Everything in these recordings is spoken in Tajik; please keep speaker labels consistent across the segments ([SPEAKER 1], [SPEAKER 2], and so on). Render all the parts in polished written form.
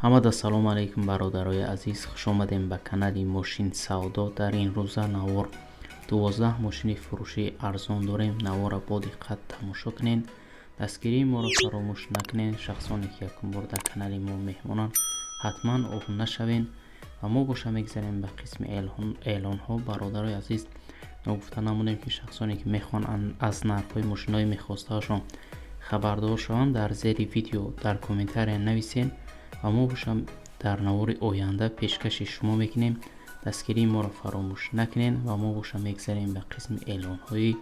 [SPEAKER 1] ҳамада салом алайкум бародарои азиз, хуш омадем ба канали мошин савдо. дар ин рӯза навор 12 мошини фурӯшии арзон дорем. навора бо диққат тамошо кунед, дастгирии моро фаромӯш накунед. шахсоне ки якум бор дар канали мо меҳмонанд ҳатман обуна шавен ва мо боша мегзарем ба қисми эълонҳо. бародарои азиз, ногуфта намудем ки шахсоне ки мехоҳанд аз нархҳои мошинҳои мехостаашон хабардор шаванд, дар зери видео дар комментария нависен ва мо бошам дар навори оянда пешкаши шумо мекунем. дастгирии моро фаромӯш накунед ва мо боша мегзарем ба қисми эълонҳои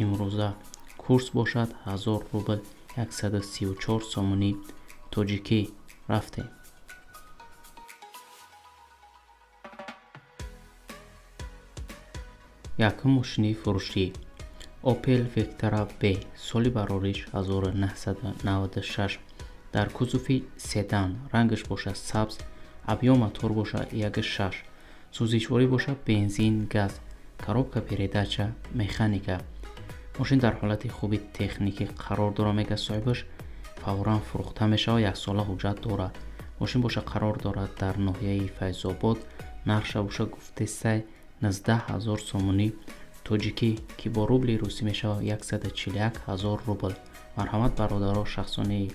[SPEAKER 1] имрӯза. курс бошад 1000 рубл 134 сомонӣ тоҷикӣ. рафтем. якум мошини фурӯшӣ Opel Vectra B, соли барориш 1996, дар кузуфи седан, рангаш боша сабз, объём мотор боша 1.6, сӯзишворӣ боша бензин, газ, коробка передача, механика. мошин дар ҳолати хуби техникӣ қарор дорад. мега соҳибаш фавран фурӯхта мешавад. 1 сола ҳуҷҷат дорад. мошин боша қарор дорад дар ноҳияи Файзобод. нархша боша гуфтесай 19000 сомонӣ тоҷикӣ ки бо рубли русӣ мешавад 141000 рубл. марҳамат бародаро, шахсони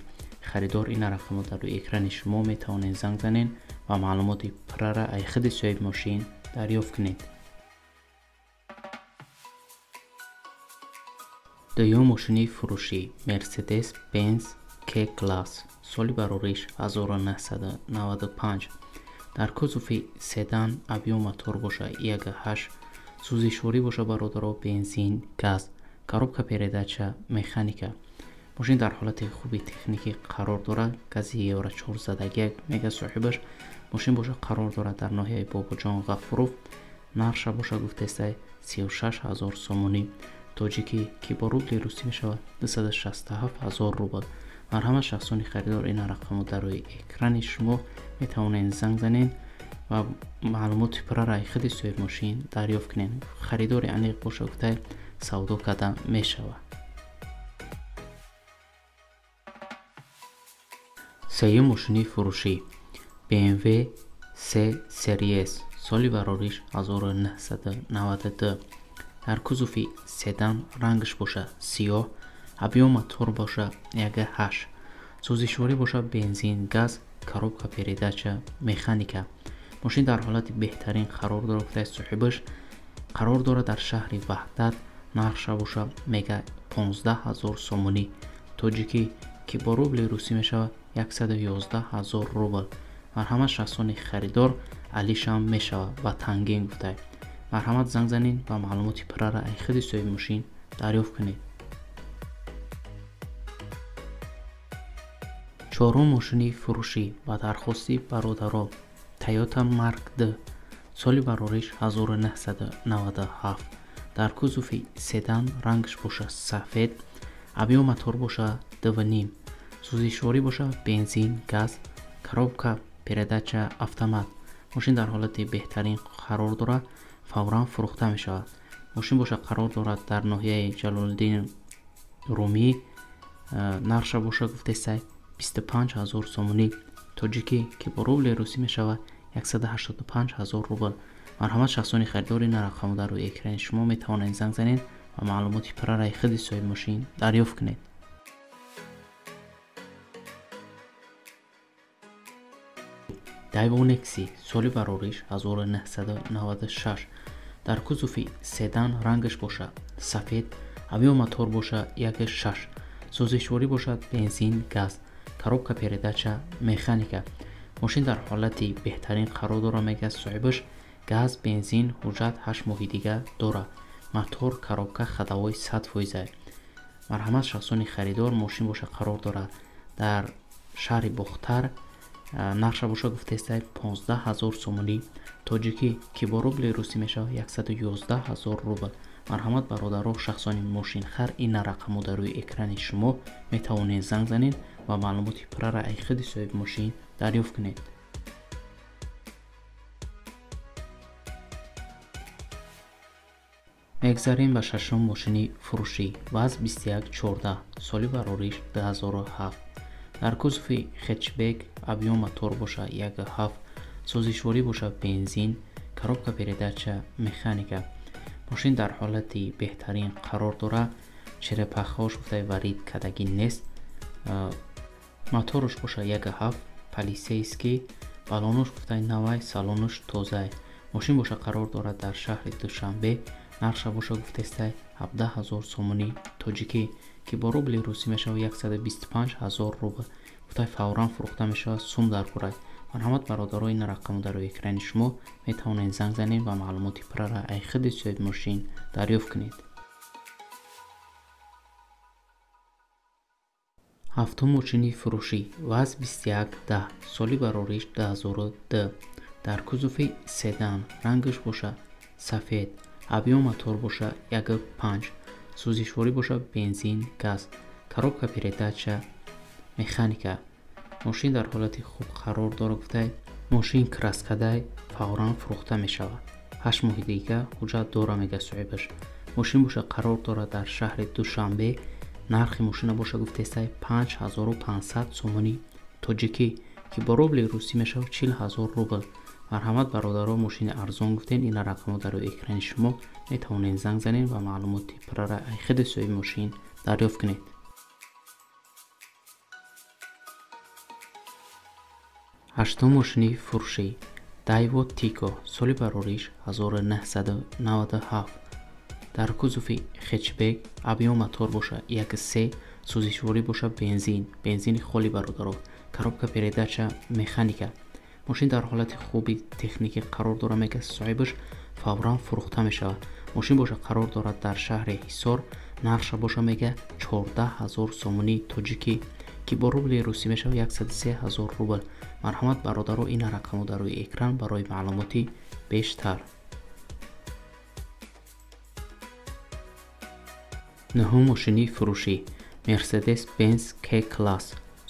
[SPEAKER 1] харидор ин рақамро дар рӯи экрани шумо метавонед занг занед ва маълумоти пуррара аз худи соҳиби мошин дарёфт кунед. дуюм мошини фурӯшӣ Mercedes Benz K-Class, соли барориш 1995, дар кузуфи седан, объём мотор боша 1.8, сӯзишворӣ боша бародаро бензин, газ, коробка передача, механика. мошин дар ҳолати хуби техникӣ қарор дорад. гази евро 4 задагиак. мега соҳибаш мошин боша қарор дорад дар ноҳияи Бобоҷон Ғафуров. нархша боша гуфтесай 36000 сомонӣ тоҷикӣ ки бо рубли русӣ мешавад 267000 рубл. марҳамат шахсони харидор ин рақамро дар рӯи экрани шумо метавонед занг занед ва маълумоти пуррара аз худи соҳиби мошин дарёфт кунед. харидори аниқ боша гуфтай савдо карда мешавад. сеюм мошини фурӯшӣ BMW C-Series, соли барориш 1992, дар кузуфи седан, рангаш боша сиёҳ, объём мотор боша 1.8, сӯзишворӣ боша бензин, газ, коробка передача, механика. мошин дар ҳолати беҳтарин қарор дорад. гуфтаи соҳибаш қарор дорад дар шаҳри ваҳдат. нархша боша мега 15000 сомонӣ тоҷикӣ ки бо рубли русӣ мешавад 111000 рубл. марҳамат шахсони харидор алишам мешавад ба тангин гуфтай. марҳамат занг занед ва маълумоти пуррара аз худи соҳиби мошин дарёфт кунед. чорум мошини фурӯшӣ ба дархости бародаро Toyota Mark D, соли барориш 1997, дар кузуфи седан, рангаш боша сафед, объём мотор боша 2.5, сӯзишворӣ боша бензин, газ, коробка передача автомат. мошин дар ҳолати беҳтарин қарор дорад. фавран фурӯхта мешавад. мошин боша қарор дорад дар ноҳияи Ҷалолиддин Румӣ. нархша боша гуфтесай 25000 сомонӣ тоҷикӣ ки бо рубли русӣ мешавад 185000 рубл. марҳамат шахсони харидори ин рақамро дар рӯи экрани шумо метавонед занг занед ва маълумоти пуррара аз худи соҳиби мошин дарёфт кунед. Daiwo-Nexi, соли барориш 1996, дар кузуфи седан, рангаш боша сафед, объём мотор боша 1.6, сӯзишворӣ бошад бензин, газ, коробка передача, механика. мошин дар ҳолати беҳтарин қарор дорад. мега соҳибаш газ, бензин, ҳуҷҷат 8 моҳи дига дорад. мотор, коробка, хадавои 100%. марҳамат шахсони харидор, мошин боша қарор дорад дар шаҳри Бухтар. нархша боша гуфтесай 15000 сомонӣ тоҷикӣ ки бо рубли русӣ мешавад 111000 рубл. марҳамат бародаро, шахсони мошинхар ин рақамро дар рӯи экрани шумо метавонед занг занед ва маълумоти пуррара аз худи соҳиби мошин дарёфт кунед. мегзарем ба шашум мошини фурӯшӣ ВАЗ 2114, соли барориш 2007, дар кузуфи хетчбек объем мотор бошад 1.7, сӯзишворӣ бошад бензин, коробка передача механика. мошин дар ҳолати беҳтарин қарор дорад, черепахаош гуфтаи варид кадагӣ нест. моторуш бошад 1.7 полисейский, баллонош гуфтаи навай, салонош тоза. мошин бошад қарор дорад дар шаҳри Душанбе, нарша бошад гуфтестай 17,000 сомонӣ тоҷикӣ, ки бо рубли русӣ мешавад 125,000 рубл. гуфтай фавран фурӯхта мешавад, сум дар курад. марҳамат бародаро, ин рақаму дар экрани шумо метавонед занг занед ва маълумоти пурра аз худи соҳиби мошин дарёфт кунед. автомошини фурӯшӣ ВАЗ 2110 соли барориш 2002 дар кузуфи седан, рангаш бошад сафед, объем мотор бошад 1.5, сӯзишворӣ бошад бензин, газ, коробка передача механика. мошин дар ҳолати хуб қарор дорад. гуфтай мошин краскадай фавран фурӯхта мешавад. 8 моҳи дига ҳуҷҷат дора мега соҳибаш. мошин бошад қарор дорад дар шаҳри Душанбе. нархи мошина бошад гуфтестай 5500 сомонӣ тоҷикӣ, ки бо рубли русӣ мешавад 40,000 рубл. марҳамат бародаро, мошини арзон гуфтен. ин рақамо дар экрани шумо метавонед занг занед ва маълумоти пурра аз худи соҳиби мошин дарёфт кунед. ҳаштум мошини фурӯшӣ Дайво Тико соли барориш 1997 дар кузуфи хетчбек, объем мотор бошад 1.3, сӯзишворӣ бошад бензини холӣ бародаро, коробка передача механика. мошин дар ҳолати хуби техникӣ қарор дорад, мега соҳибаш фавран фурӯхта мешавад. мошин бошад қарор дорад дар шаҳри Ҳисор, нарша бошад мега 14,000 сомонӣ тоҷикӣ, ки бо рубли русӣ мешавад 103,000 рубл. марҳамат бародаро, ин рақамо дар рӯи экран барои маълумоти бештар. нӯҳум мошини фурӯшӣ Mercedes Benz K-Class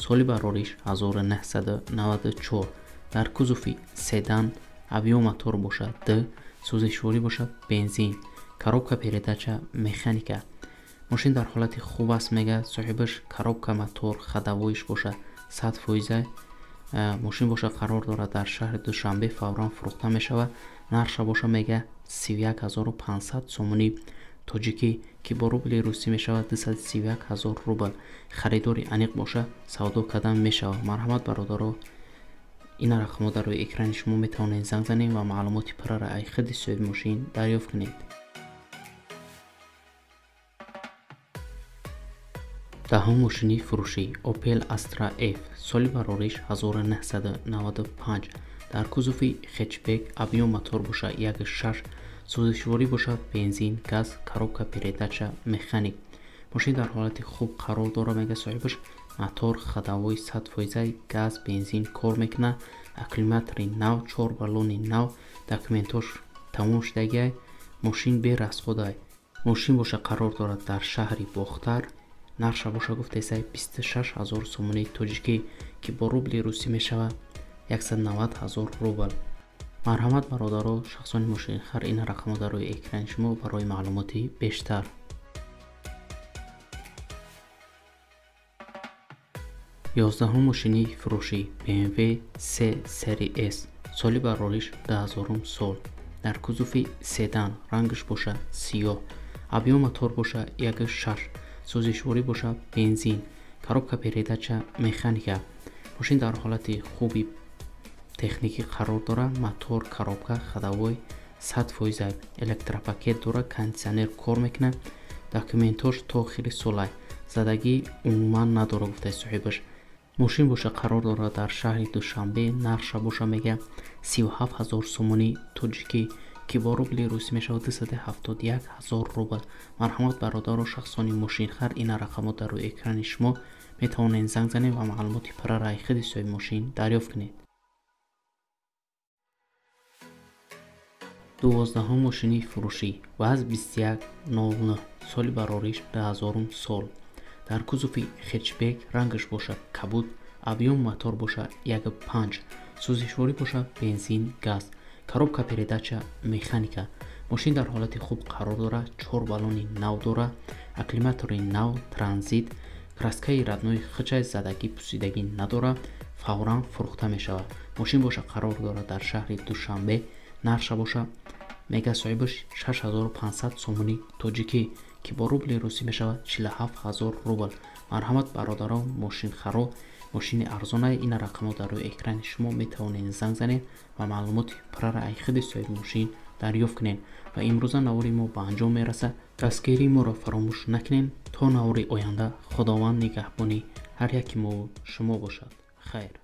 [SPEAKER 1] соли барориш 1994 дар кузуфи седан, объем мотор бошад D, сӯзишворӣ бошад бензин, коробка передача механика. мошин дар ҳолати хуб аст, мега соҳибаш. коробка мотор ходовоиш бошад 100%. мошин бошад қарор дорад дар шаҳри Душанбе, фавран фурӯхта мешавад. нарша бошад мега 31500 сомонӣ тоҷикӣ, ки бо рубли русӣ мешавад 231,000 рубл. харидори аниқ бошад, савдо кардан мешавад. марҳамат бародаро, ин рақамо дар рӯи экрани шумо метавонед занг занед ва маълумоти пурра аз худи соҳиби мошин дарёфт кунед. даҳум мошини фурӯшӣ Opel Astra F соли барориш 1995 дар кузуфи хетчбек, объем мотор бошад 1.6, сӯзишворӣ бошад бензин, газ, коробка передача механик. мошин дар ҳолати хуб қарор дорад, мега соҳибаш. мотор ходовои 100%, газ, бензин кор мекунад. аккумулятори нав, 4 баллони нав, документош тамом шудагиай. мошин бе расходай. мошин бошад қарор дорад дар шаҳри Бохтар. нарша бошад гуфтесай 26,000 сомонӣ тоҷикӣ, ки бо рубли русӣ мешавад 190,000 рубл. марҳамат бародаро, шахсони мошинхар, ин рақамо дар рӯи экрани шумо барои маълумоти бештар. 11 мошини фурӯшӣ BMW C Series S соли барориш 2000 сол дар кузуфи седан, рангаш бошад сиёҳ, объем мотор бошад 1.6, сӯзишворӣ бошад бензин, коробка передача механика. мошин дар ҳолати хуби техникӣ қарор дорад. мотор, коробка ходовой 100%, электропакет дорад, кондитсионер кор мекунад. документош то охири солай, задагӣ умуман надорад гуфтаи соҳибаш. мошин бошад қарор дорад дар шаҳри Душанбе. нарша бошад мега 37,000 сомонӣ тоҷикӣ, ки бо рубли русӣ мешавад 271,000 рубл. марҳамат бародаро, шахсони мошинхар, ин рақамо дар рӯи экрани шумо метавонед занг занед ва маълумоти пурра аз худи соҳиби мошин дарёфт кунед. 12 мошини фурӯшӣ ВАЗ 2109 соли барориш 2000 сол дар кузуфи хетчбек, рангаш бошад кабуд, объем мотор бошад 1.5, сӯзишворӣ бошад бензин, газ, коробка передача механика. мошин дар ҳолати хуб қарор дорад. 4 баллони нав дорад, аккумулятори нав, транзит, краскаи раднои хичай задагӣ пусидагӣ надорад, фавран фурӯхта мешавад. Мошин боша қарор дорад дар шаҳри Душанбе нарша боша мега соҳибаш 6500 сомони тоҷикӣ ки бо рубли русӣ мешавад 47000 рубл. марҳамат бародарон мошинхаро, мошини арзонае. ин рақамҳо дар рӯи экрани шумо метавонед занг занед ва маълумоти пурраи худи соҳиби мошин дарёфт кунед. ва имрӯза навори мо ба анҷом мерасад. дастгирии моро фаромӯш накунед. то навори оянда худованд нигаҳбони ҳар яки мо шумо бошад. хайр.